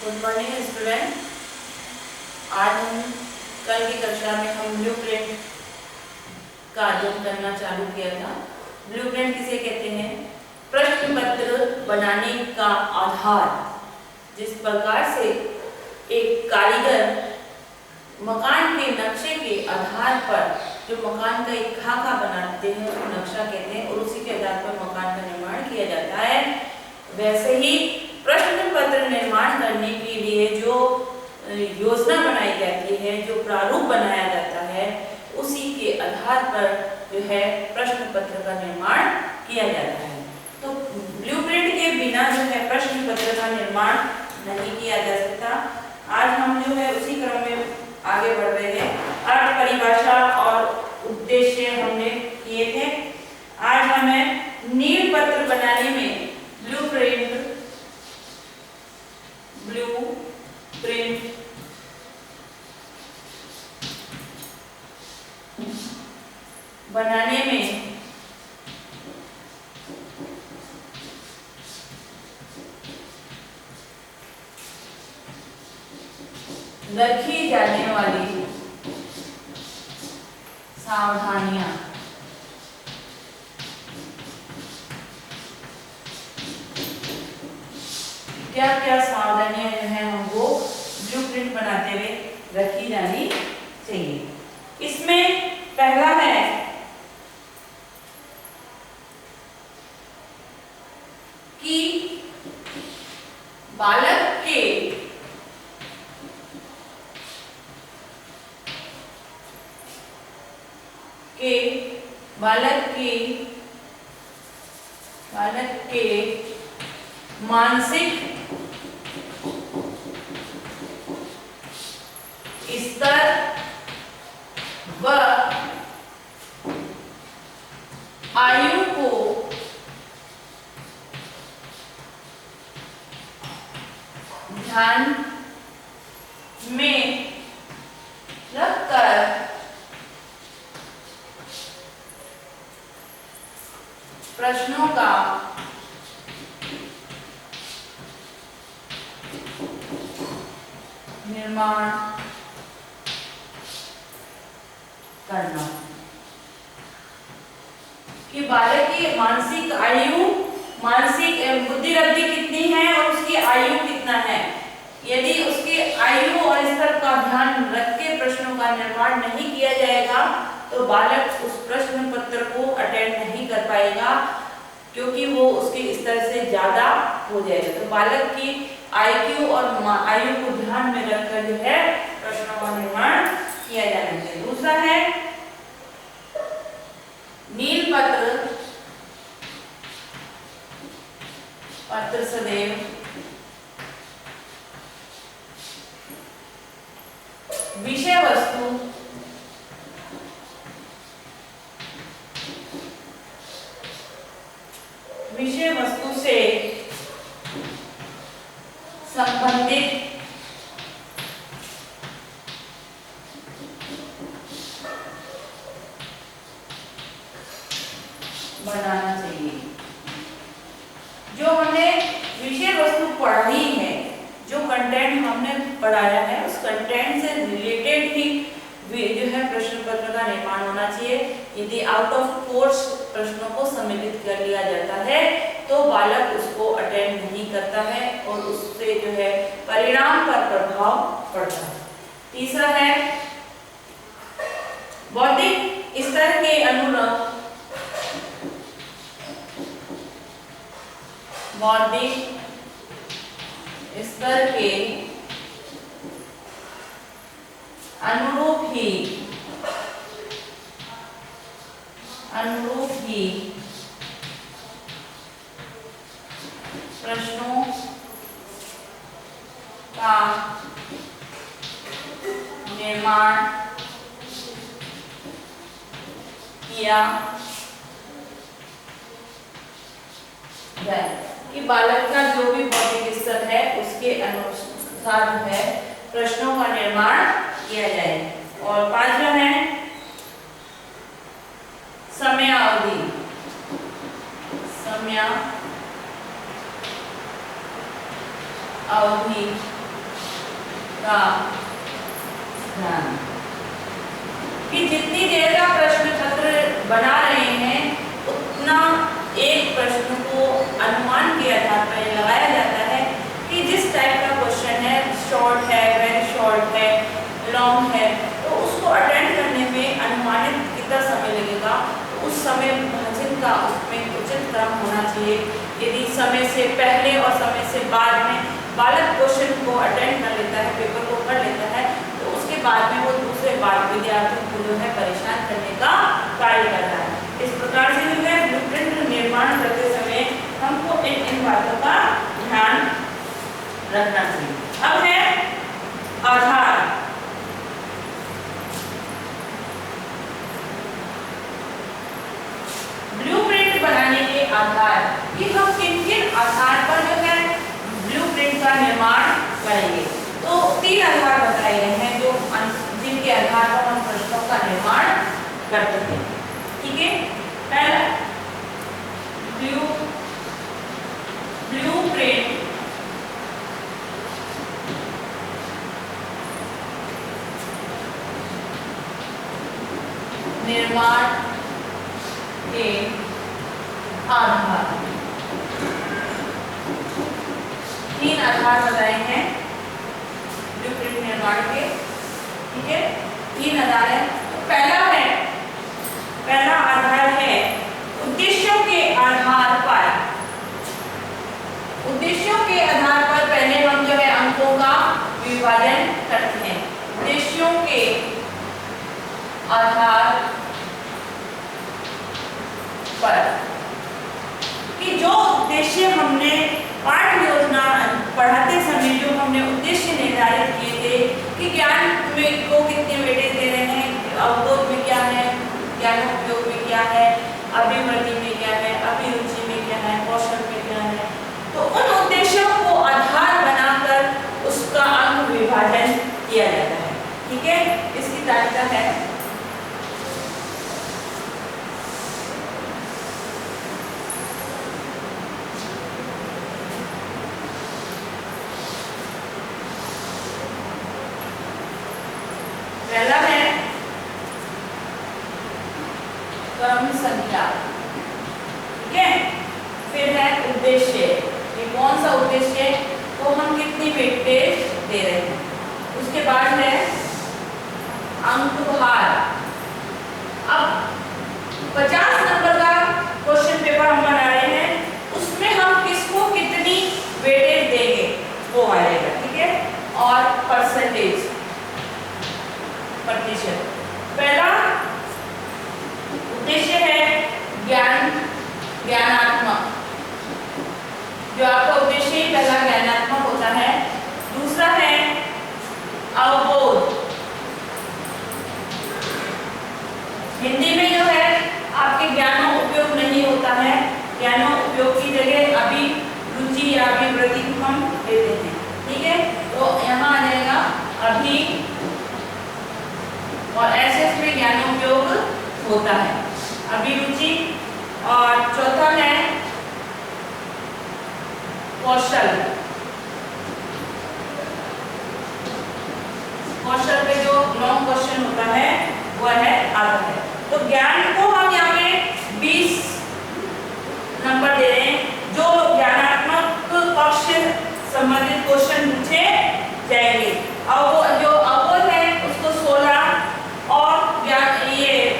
Good morning student. आज हम कल की कक्षा में हम ब्लूप्रिंट का अध्ययन करना चालू किया था। ब्लूप्रिंट किसे कहते हैं? प्रश्न पत्र बनाने का आधार। जिस प्रकार से एक कारीगर मकान के नक्शे के आधार पर जो मकान का एक खाका बनाते हैं उसको नक्शा कहते हैं और उसी के आधार पर मकान का निर्माण किया जाता है, वैसे ही प्रश्न पत्र निर्माण करने के लिए जो योजना बनाई जाती है, जो प्रारूप बनाया जाता है, उसी के आधार पर जो है प्रश्न पत्र का निर्माण किया जाता है। तो ब्लूप्रिंट के बिना जो है प्रश्न पत्र का निर्माण नहीं किया जा सकता। आज हम जो है उसी क्रम में आगे बढ़ रहे हैं। अर्थ, परिभाषा और उद्देश्य हमने किए थे। आज हमें नींव पत्र बनाने में ब्लूप्रिंट बनाने में रखी जाने वाली सावधानियां क्या क्या सावधानियां जो है हमको ब्लूप्रिंट बनाते हुए रखी जानी चाहिए। इसमें पहला है कि बालक के मानसिक स्तर व आयु को ध्यान में रखकर प्रश्नों का निर्माण करना। कि बालक की मानसिक आयु, मानसिक बुद्धि अवधि कितनी है और उसकी आयु कितना है। यदि उसकी आयु और स्तर का ध्यान रख के प्रश्नों का निर्माण नहीं किया जाएगा तो बालक उस प्रश्न पत्र को अटेंड नहीं कर पाएगा, क्योंकि वो उसके स्तर से ज्यादा हो जाएगा। तो बालक की IQ और आयु को ध्यान में रखकर जो है प्रश्नों का निर्माण किया जाना चाहिए। दूसरा है नील पत्र सदैव विषय वस्तु से संबंधित बनाना चाहिए। जो हमने विषय वस्तु पढ़ी है, जो कंटेंट हमने पढ़ाया है, उस कंटेंट से रिलेटेड ही जो है प्रश्न पत्र का निर्माण होना चाहिए। यदि आउट ऑफ कोर्स प्रश्नों को सम्मिलित कर लिया जाता है तो बालक उसको अटेंड नहीं करता है और उससे जो है परिणाम पर प्रभाव पड़ता है। तीसरा है बौद्धिक स्तर के अनुरूप ही प्रश्नों का निर्माण किया जाए। कि बालक का जो भी बौद्धिक स्तर है उसके अनुसार जो है प्रश्नों का निर्माण किया जाए। और पांचवा है समयावधि। अवधि का ध्यान कि जितनी देर का प्रश्न पत्र बना रहे हैं उतना एक प्रश्न को अनुमान के आधार पर लगाया जाता है कि जिस टाइप का क्वेश्चन है, शॉर्ट है, वेरी शॉर्ट है, लॉन्ग है, तो उसको अटेंड करने में अनुमानित कितना समय लगेगा, उस समय विभाजन का उसमें उचित क्रम होना चाहिए। यदि समय से पहले और समय से बाद में बालक क्वेश्चन को अटेंड कर लेता है, पेपर को कर लेता है, तो उसके बाद में वो दूसरे बाल विद्यार्थियों को जो है परेशान करने का कार्य कर रहा है। इस प्रकार से जो है ब्लूप्रिंट निर्माण करते समय हमको इन बातों का ध्यान रखना चाहिए। अब है आधार। ब्लूप्रिंट बनाने के आधार कि हम किन किन आधार पर जो है ब्लूप्रिंट का निर्माण करेंगे। तो 3 आधार बताए गए हैं जो जिनके आधार पर हम प्रश्नों का निर्माण करते हैं। ठीक है, पहला ब्लूप्रिंट निर्माण के आधार। 3 आधार बताए हैं ब्लूप्रिंट निर्माण के। ठीक है, 3 आधार है। तो पहला आधार है उद्देश्यों के आधार पर। उद्देश्यों के आधार पर पहले हम जो है अंकों का विभाजन करते हैं। उद्देश्यों के आधार पर कि जो उद्देश्य हमने पाठ योजना पढ़ाते समय जो हमने उद्देश्य निर्धारित किए थे कि ज्ञान में को कितने वेटेज दे रहे हैं, अवबोध में क्या है, ज्ञानोपयोग में क्या है, अभिवृद्धि में क्या है, अभिरुचि में क्या है, कौशल में क्या है, तो उन उद्देश्यों को आधार बनाकर उसका अंक विभाजन किया जाता है। ठीक है, इसकी तालिका है। पहला है क्रम संख्या। ठीक है, फिर है उद्देश्य, ये कौन सा उद्देश्य को हम कितनी वेटेज दे रहे हैं। उसके बाद है अंक भार। अब 50 नंबर का क्वेश्चन पेपर हम बना रहे हैं, उसमें हम किसको कितनी वेटेज देंगे वो आएगा। ठीक है, और परसेंटेज, प्रतिशत। पहला उद्देश्य है ज्ञानात्मक, जो आपका उद्देश्य ही पहला ज्ञानात्मक होता है। दूसरा है अवबोध, हिंदी में जो है आपके ज्ञानों उपयोग नहीं होता है, ज्ञानों उपयोग की जगह अभिरुचि या अभिवृद्धि को हम देते हैं। ठीक है, तो यहाँ आ जाएगा अभी और ऐसे में ज्ञानोपयोग होता है, अभिरुचि। और चौथा है कौशल। कौशल पे जो लॉन्ग क्वेश्चन होता है वह है आधा है। तो ज्ञान को हम यहाँ पे 20 नंबर दे रहे हैं। जो ज्ञानात्मक पक्ष संबंधित क्वेश्चन पूछे जाएंगे, और वो जो अवबोध है उसको 16 और ज्ञान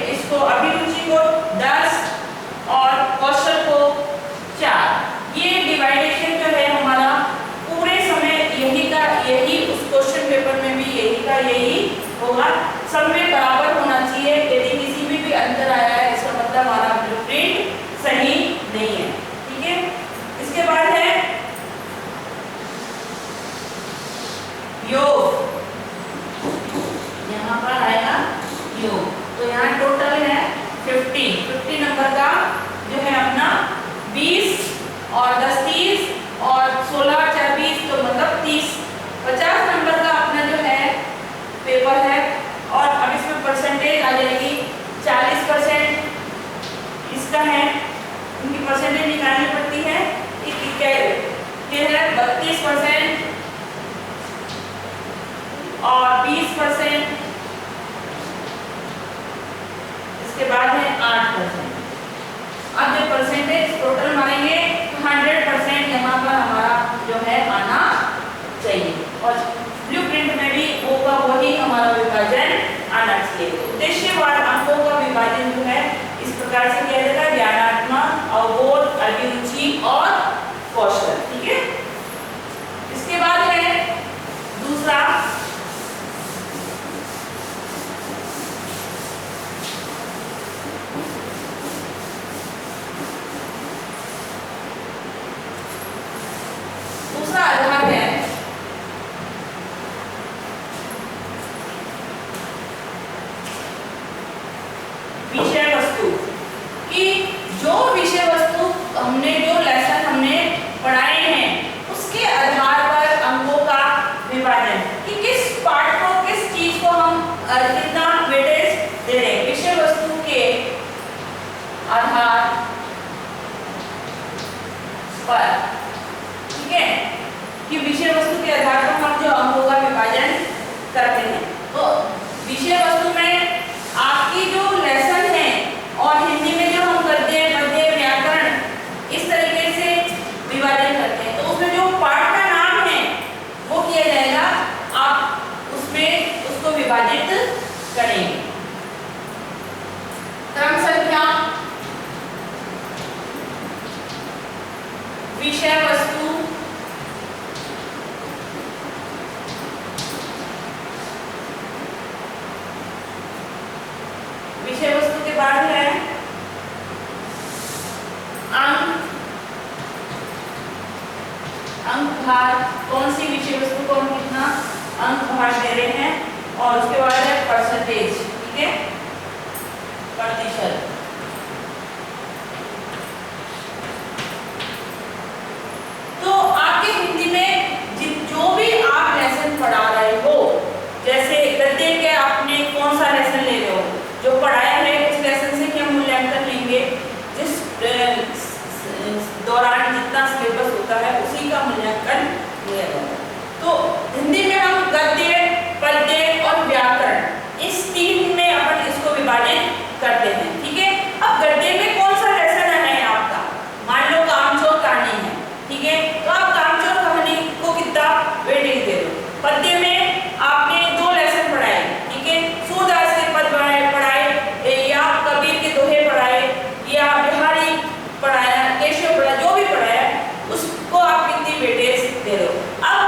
इसको अभिरुचि को 10 और कौशल को 4। ये डिवाइडेशन जो है हमारा पूरे समय यही उस क्वेश्चन पेपर में भी यही होगा, सब में बराबर होना चाहिए। यदि किसी में भी अंतर आया है इसका मतलब हमारा ब्लूप्रिंट सही नहीं है। ठीक है, इसके बाद है योग। यहाँ पर आएगा योग, तो यहाँ टोटल है 50 नंबर का जो है अपना 20 और 10 30 और 16 4 20, तो मतलब 30। 50 नंबर का अपना जो है पेपर है और ब्लूप्रिंट में भी वो का वही हमारा विभाजन आना चाहिए। उद्देश्यवाद अंकों का विभाजन जो है इस प्रकार से किया जाएगा, ज्ञानात्मक, अवबोध, अभिरुचि और कौशल। ठीक है, इसके बाद है दूसरा आधार है विषय वस्तु, कि जो विषय वस्तु हमने जो लेसन हमने पढ़ाए हैं उसके आधार पर अंकों का विभाजन, कि किस पार्ट को किस चीज को हम कितना वेटेज दे रहे हैं। विषय वस्तु के आधार पर, ठीक है, कि विषय वस्तु के आधार पर हम जो अंकों का विभाजन करते हैं। तो विषय वस्तु में आपकी जो लेसन है और हिंदी में जो हम गद्य, पद्य, व्याकरण इस तरीके से विभाजन करते हैं, तो उसमें जो पाठ का नाम है वो किया जाएगा, आप उसमें उसको विभाजित करेंगे। क्रम संख्या विषय वस्तु विषय वस्तु के बाद है अंक भार, कौन सी विषय वस्तु को हम कितना अंक भार दे रहे हैं, और उसके बाद है परसेंटेज, ठीक है, प्रतिशत। तो आपके हिंदी में जो भी आप लेसन पढ़ा रहे हो, जैसे गद्य के आपने कौन सा लेसन ले रहे हो, जो पढ़ाया है उस लेसन से क्या मूल्यांकन लेंगे, जिस दौरान जितना सिलेबस होता है उसी का मूल्यांकन लिया जाता है। तो हिंदी में हम गद्य, पद्य और व्याकरण इस तीन में अपन इसको विभाजित करते हैं। ठीक है, अब गद्य में कौन सा लेसन है आपका, मान लो कामचोर कहानी है, ठीक है, तो आप कामचोर कहानी को कितना वेटेज दे दो। पद्य में आपने 2 लेसन पढ़ाए, ठीक है, सूरदास के पद पढ़ाए या कबीर के दोहे पढ़ाए या बिहारी पढ़ाया, केशव पढ़ाया, जो भी पढ़ाया उसको आप कितनी वेटेज दे दो। अब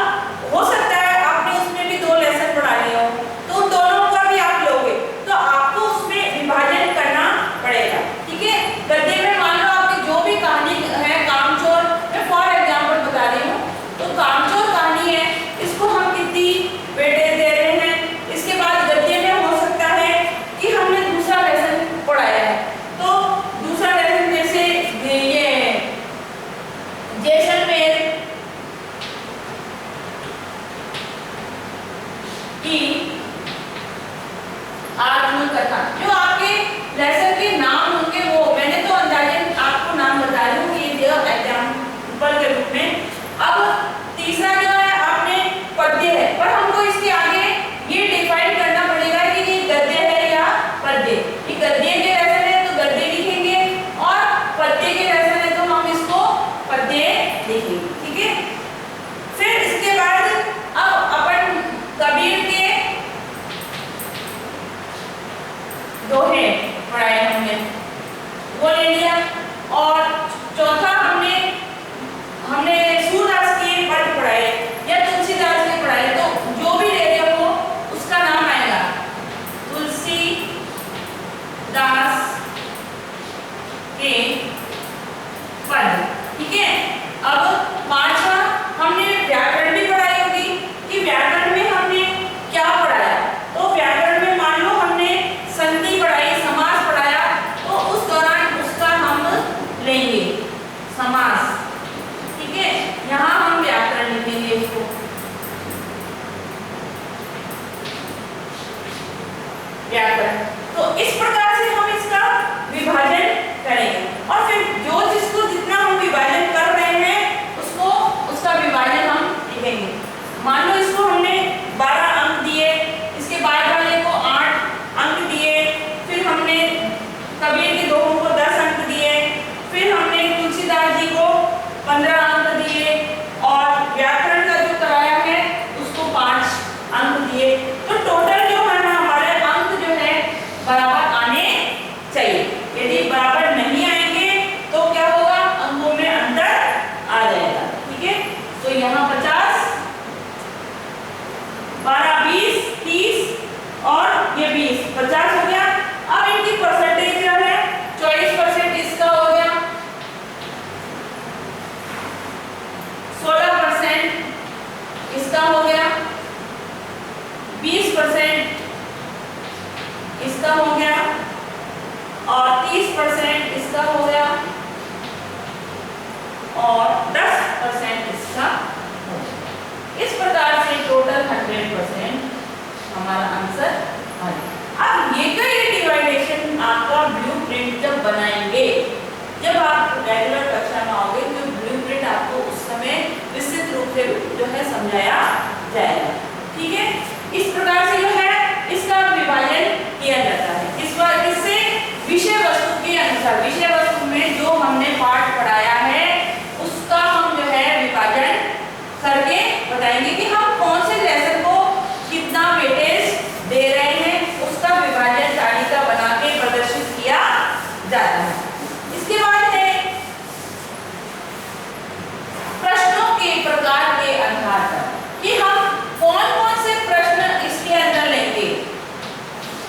हो सकता है आपने उसमें भी 2 लेसन पढ़ा लिए हो, तो उन दोनों का भी आप लोगे, तो आपको उसमें विभाजन करना पड़ेगा। ठीक है, गद्य में मान लो आपकी जो भी कहानी है, कामचोर, मैं फॉर एग्जाम्पल बता रही हूँ, तो कामचोर कहानी है, इसको हम कितनी वेटेज दे रहे हैं। इसके बाद गद्य में हो सकता है कि हमने दूसरा लेसन पढ़ाया है, तो दूसरा लेसन जैसे ये जैसलमेर की आत्मकथा, जो आपके लेसन के नाम होंगे वो मैंने तो अंदाजन आपको नाम बता रही हूँ, ये एग्जाम्पल के रूप में। अब तीसरा जो है आपने पद्य है, पर हमको इसके आगे ये डिफाइन करना पड़ेगा कि ये गद्य है या पद्य। ये गद्य के लेसन है तो गद्य लिखेंगे, और पद्य के लेसन है तो हम इसको पद्य लिखेंगे। ठीक है, फिर इसके बाद अब अपन कबीर के दोहे पढ़ाए हमने, वो ले लिया, और चौथा हमने सूरदास के पद पढ़ाए या तुलसीदास के पढ़ाए, तो जो भी ले रहे हो उसका नाम आएगा तुलसीदास के पद। ठीक है, अब पांचवा हमने व्याकरण भी पढ़ाई होगी, कि व्याकरण में हमने क्या पढ़ाया, तो व्याकरण में मान लो हमने संधि पढ़ाई, समास पढ़ाया, तो उस दौरान उसका हम लेंगे समास। ठीक है, यहाँ हम व्याकरण लिखेंगे इसको, व्याकरण। तो इस प्रकार से हम इसका विभाजन करेंगे, और फिर जो जिसको जितना हम विभाजन कर रहे हैं उसको उसका विभाजन हम लिखेंगे। मान लो इसको हमने 12 अंक दिए, इसके बाद वाले को 8 अंक दिए, फिर हमने कबीर के दोहों को 10 अंक दिए, फिर हमने तुलसीदास जी को 15 अंक दिए, और व्याकरण का जो कराया है उसको 20% इसका हो गया और 30% इसका हो गया और 10% इसका हो गया। इस प्रकार से टोटल 100% हमारा आंसर आ गया। अब ये का ये डिवाइडेशन आपका ब्लूप्रिंट जब बनाएंगे, जब आप रेगुलर कक्षा में आओगे तो ब्लूप्रिंट आपको उस समय विस्तृत रूप से जो है समझाया जाएगा। ठीक है, इस प्रकार से जो है इसका विभाजन किया जाता है। इस बार इससे विषय वस्तु के अनुसार, विषय वस्तु में जो हमने पाठ पढ़ाया है उसका हम जो है विभाजन करके बताएंगे कि हम कौन से लेसन को कितना वेटेज दे रहे हैं, उसका विभाजन तालिका बना के प्रदर्शित किया जाता है। इसके बाद है प्रश्नों के प्रकार के आधार पर कि हम कौन कौन से प्रश्न इसके अंदर लेंगे।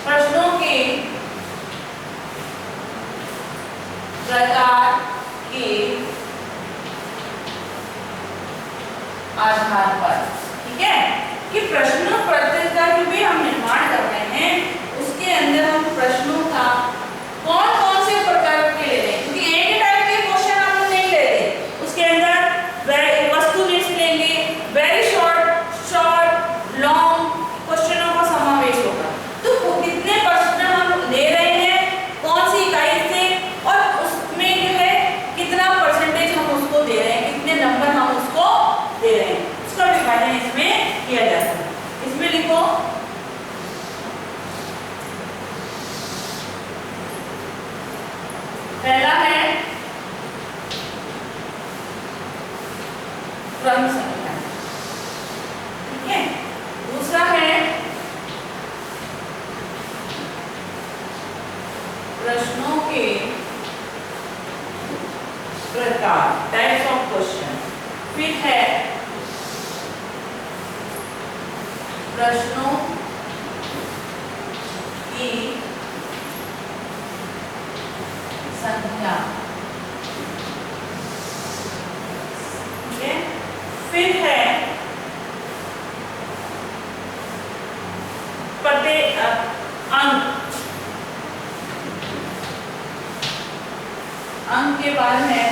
प्रश्नों के प्रकार के आधार पर, ठीक है, कि प्रश्नों पत्र का जो भी हम निर्माण कर रहे हैं उसके अंदर हम प्रश्नों का कौन कौन से प्रकार के ले रहे हैं, क्योंकि एक ही टाइप के क्वेश्चन हम नहीं लेते। उसके अंदर वस्तुनिष्ठ लेंगे, वेरी शॉर्ट लॉन्ग क्वेश्चनों का समावेश होगा। तो कितने प्रश्न हम ले रहे हैं, कौन सी इकाई से, और उसमें जो है कितना परसेंटेज हम उसको दे रहे हैं, कितने नंबर हम उसको दे रहे हैं, उसका विभाजन इसमें किया जाता है। इसमें लिखो पहला है क्रम संख्या, ठीक है। दूसरा है प्रश्नों के प्रकार, टाइप्स ऑफ क्वेश्चन। फिर है प्रश्नों की संख्या, ठीक है। फिर है प्रत्येक अंक के बाद है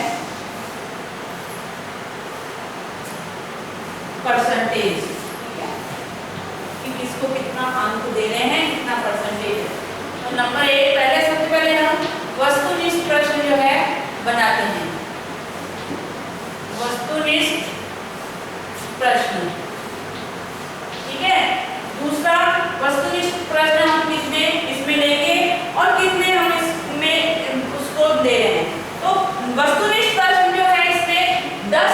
परसेंटेज, ठीक है, कि किसको कितना अंक दे रहे हैं, कितना परसेंटेज है। तो नंबर 1 पहले, सबसे पहले हम वस्तुनिष्ठ प्रश्न जो है बनाते हैं। वस्तुनिष्ठ प्रश्न, ठीक है। दूसरा वस्तुनिष्ठ प्रश्न हम कितने इसमें लेंगे और कितने हम इसमें उसको दे रहे हैं। तो वस्तुनिष्ठ प्रश्न जो है इसमें 10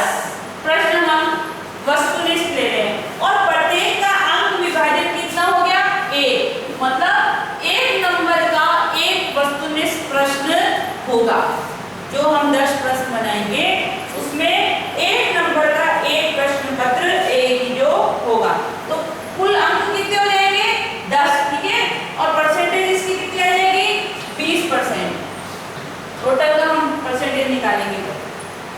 प्रश्न हम वस्तुनिष्ठ ले रहे हैं और प्रत्येक का अंक विभाजन कितना हो गया, 1, मतलब 1 नंबर का 1 वस्तुनिष्ठ प्रश्न होगा। जो हम 10 प्रश्न बनाएंगे उसमें 1 नंबर का 1 प्रश्न पत्र एक जो होगा। तो कुल अंक कितने हो जाएंगे, 10, ठीक है, और परसेंटेज इसकी कितनी आ जाएगी, 20%। टोटल का हम परसेंटेज निकालेंगे।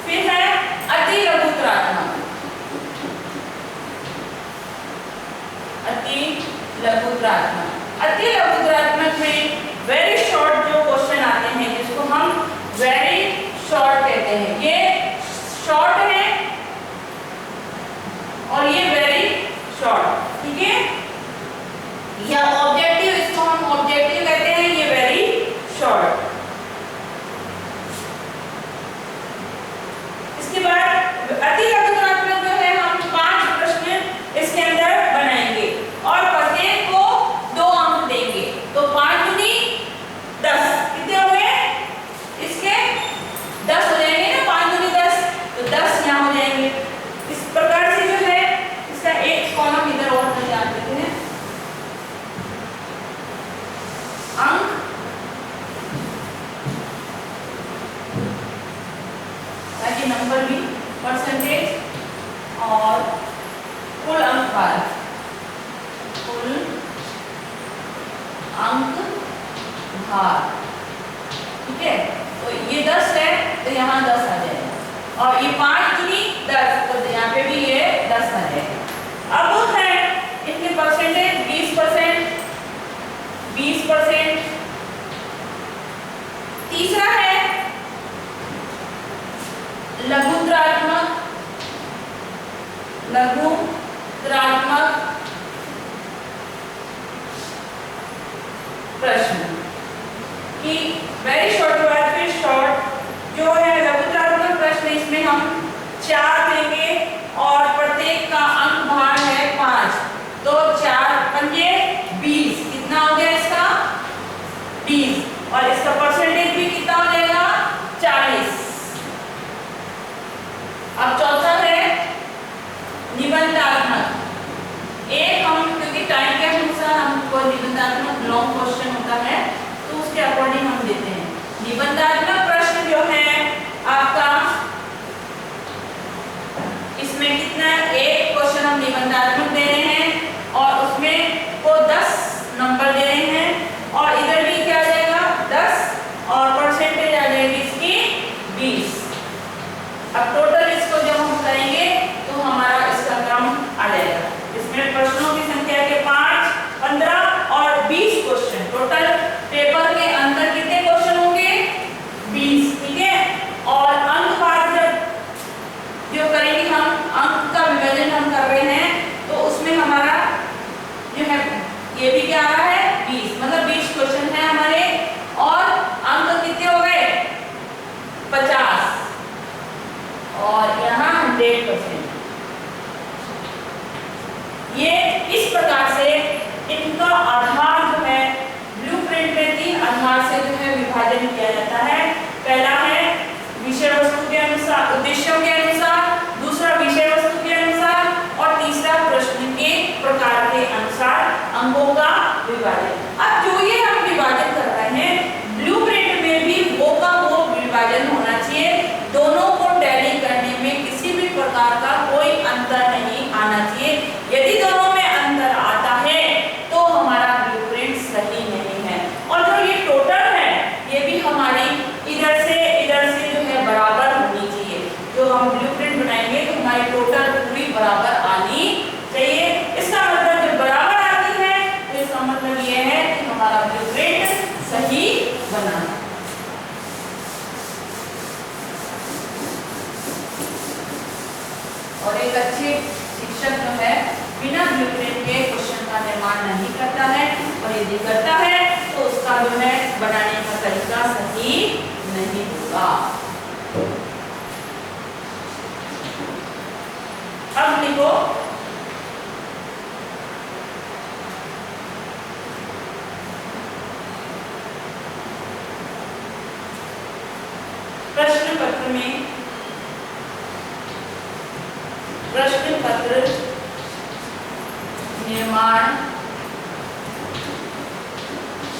फिर है अति लघुत्रात्मक, अति लघुत्रात्मक। अति लघुत्रात्मक में वेरी शॉर्ट जो क्वेश्चन आते हैं जिसको हम वेरी शॉर्ट कहते हैं, ये शॉर्ट है और ये वेरी शॉर्ट, ठीक है। या ऑब्जेक्टिव, इसको हम ऑब्जेक्टिव कहते हैं, ये वेरी शॉर्ट। इसके बाद अति लघुत्रात्मक जो है हम 5 प्रश्न इसके अंदर बनाएंगे और प्रत्येक को 2 अंक देंगे। तो 5 दूनी 10, कितने हो गए इसके 10 हो जाएंगे ना, 5 दूनी 10, तो 10 यहाँ हो जाएंगे। इस प्रकार से जो है इसका एक कॉलम इधर और तैयार करते हैं। अंक ताकि नंबर भी, परसेंटेज और कुल अंक भार, कुल अंक भार, ठीक है। तो ये 10 है तो यहाँ 10 आ जाएगा और ये 5 दूनी 10, तो यहाँ पे भी ये 10 आ जाएगा। अब है इनके परसेंटेज 20%, निबंधात्मक प्रश्न जो है आपका, इसमें कितना एक क्वेश्चन हम निबंधात्मक दे रहे हैं और उसमें को 10 नंबर दे रहे हैं और इधर भी क्या आ जाएगा 10 और परसेंटेज आ जाएगी इसकी 20। अब टोटल इसको जब हम करेंगे तो हमारा इसका क्रम आ जाएगा। इसमें प्रश्नों की संख्या के 5, 15 और 20 क्वेश्चन, टोटल पेपर के अंदर कितने क्वेश्चन होंगे 20, ठीक है। और अंकपात जब जो करेंगे हम, अंक का विभाजन हम कर रहे हैं तो उसमें हमारा जो है ये भी क्या आ रहा है 20, मतलब 20 क्वेश्चन है हमारे और अंक कितने हो गए 50 और यहाँ 100%। ये इस प्रकार से इनका आधार जो है ब्लूप्रिंट में 3 आधार से जो है विभाजन किया जाता है। पहला है विषय वस्तु के अनुसार, उद्देश्यों के अनुसार, दूसरा विषय वस्तु के अनुसार और तीसरा प्रश्न के प्रकार के अनुसार अंकों का विभाजन। अब जो ये हम विभाजन कर रहे हैं ब्लूप्रिंट में भी वो का वो विभाजन होना चाहिए, दोनों को टैली करने में किसी भी प्रकार का कोई अंतर नहीं आना चाहिए। यदि दोनों में अंतर आता है तो हमारा ब्लूप्रिंट सही नहीं है। और जो ये टोटल है ये भी हमारी इधर से जो है बराबर होनी चाहिए। जो हम ब्लूप्रिंट बनाएंगे तो हमारी टोटल पूरी बराबर आनी चाहिए। इसका मतलब जब बराबर आती है तो इसका मतलब ये है कि हमारा ब्लूप्रिंट सही बना। और एक अच्छे शिक्षक जो है बिना ब्लूप्रिंट के क्वेश्चन का निर्माण नहीं करता है और यदि करता है तो उसका जो है बनाने का तरीका सही नहीं होगा। अब लिखो प्रश्न पत्र में, प्रश्न पत्र निर्माण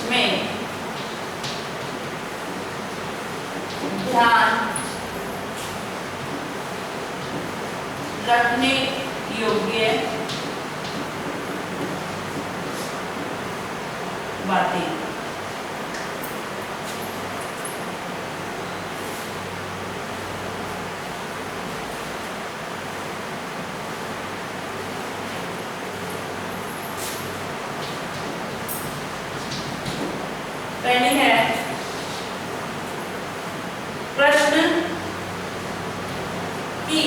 में ध्यान रखने योग्य बातें। पहली है प्रश्न की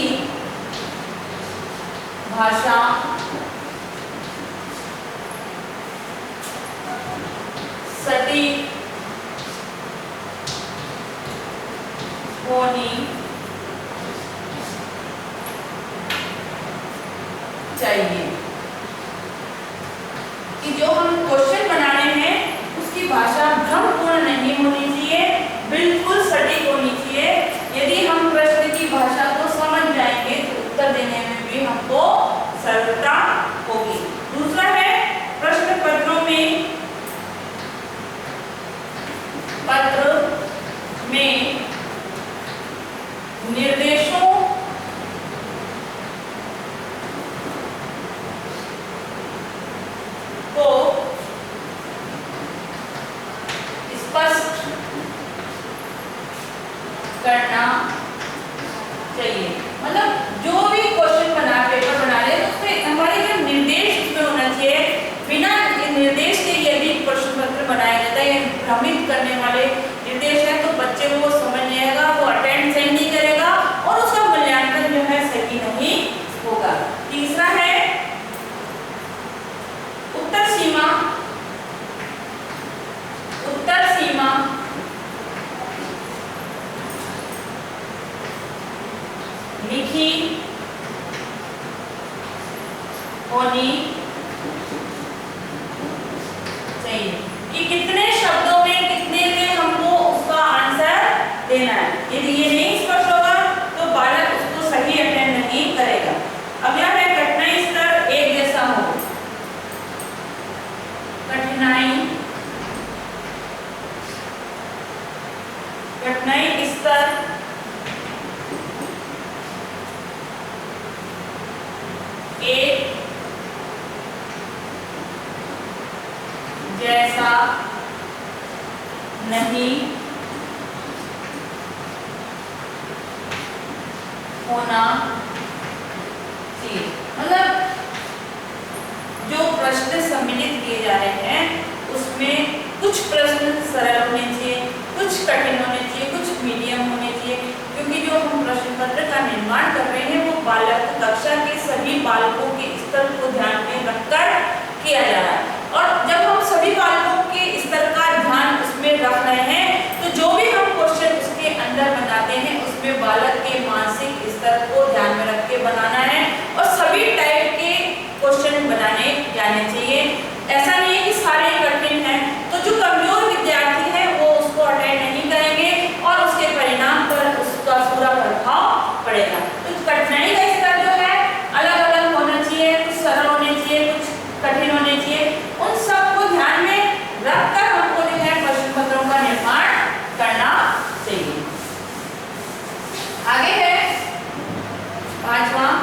भाषा सटीक होनी चाहिए कि जो हम क्वेश्चन बना रहे हैं उसकी भाषा भ्रमपूर्ण नहीं होनी चाहिए, बिल्कुल सटीक होनी चाहिए। यदि हम प्रश्न की भाषा को समझ जाएंगे तो उत्तर देने में भी हमको सरलता होगी। दूसरा है प्रश्न पत्रों में, पत्र में निर्देशों को स्पष्ट करना चाहिए। मतलब जो भी क्वेश्चन पेपर बना रहे हैं उसमें हमारे जो निर्देश उसमें होना चाहिए। बिना निर्देश के यदि प्रश्न पत्र बनाया जाता है, भ्रमित करने वाले निर्देश है तो बच्चे को समझ नहीं आएगा, वो अटेंड सही नहीं करेगा और उसका मूल्यांकन जो है सही नहीं होगा। तीसरा है उत्तर सीमा, उत्तर सीमा लिखी होनी चाहिए कि कितने शब्दों में कितने में हमको उसका आंसर देना है। यदि ये नहीं स्पष्ट होगा तो बालक उसको सही अटेंड नहीं करेगा। अगला है कठिनाई स्तर एक जैसा हो, कठिनाई नहीं होना चाहिए। मतलब जो प्रश्न सम्मिलित किए जा रहे हैं उसमें कुछ प्रश्न सरल होने चाहिए, कुछ कठिन होने चाहिए, कुछ मीडियम होने चाहिए, क्योंकि जो हम प्रश्न पत्र का निर्माण कर रहे हैं वो बालक कक्षा के सभी बालकों के स्तर को ध्यान में रखकर किया जा रहा है। और जब हम सभी बालकों के स्तर का ध्यान उसमें रख रहे हैं तो जो भी हम क्वेश्चन उसके अंदर बनाते हैं उसमें बालक के मानसिक स्तर को ध्यान में रख के बनाना है और सभी टाइप के क्वेश्चन बनाने जाने चाहिए। ऐसा नहीं है कि सारे कठिन हैं, तो जो कमजोर विद्यार्थी हैं वो उसको अटेंड नहीं करेंगे और उसके परिणाम पर उसका पूरा प्रभाव पड़ेगा। तो कठिनाई का स्तर जो है अलग अलग होना चाहिए, कुछ सरल होने चाहिए, कुछ कठिन होने चाहिए। उन सबको ध्यान में रखकर हमको जो है प्रश्न पत्रों का निर्माण करना चाहिए। आगे है 5वां,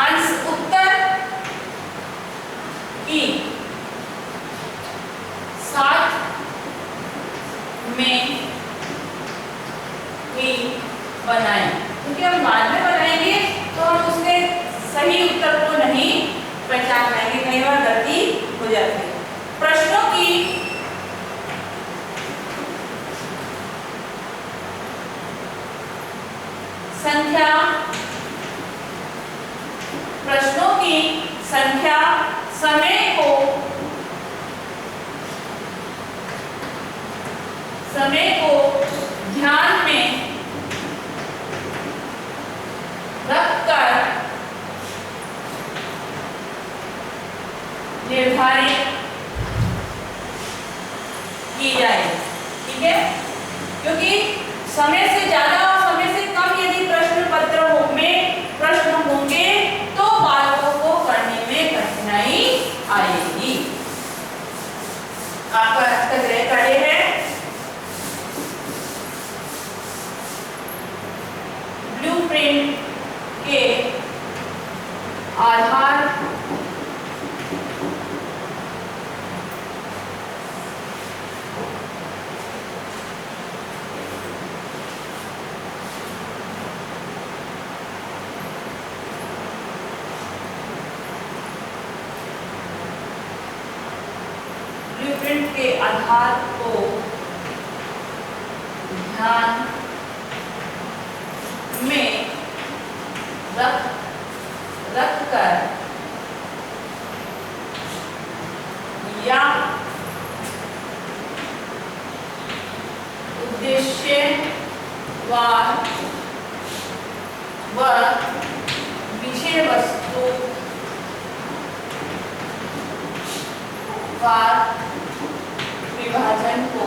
अंश उत्तर की साथ में ही बनाएं, क्योंकि हम बाद में बनाएंगे तो हम उसके सही उत्तर को नहीं पहचान पाएंगे, कई बार गलती हो जाती है। प्रश्नों की संख्या, प्रश्नों की संख्या समय को ध्यान में रखकर निर्धारित की जाए। ठीक है, क्योंकि समय से ज्यादा और समय से कम यदि प्रश्न पत्र में प्रश्न होंगे तो बालकों को करने में कठिनाई आएगी। आपका ग्रह कार्य है ब्लूप्रिंट के आधार ब्लूप्रिंट के आधार को ध्यान में रखकर या उद्देश्यवार व विषय वस्तु वार विभाजन को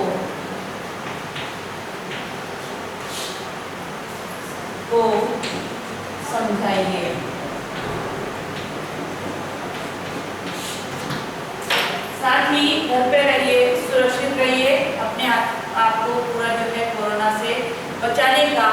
समझाइए। साथ ही घर पे रहिए, सुरक्षित रहिए, अपने आप को पूरा जो है कोरोना से बचाने का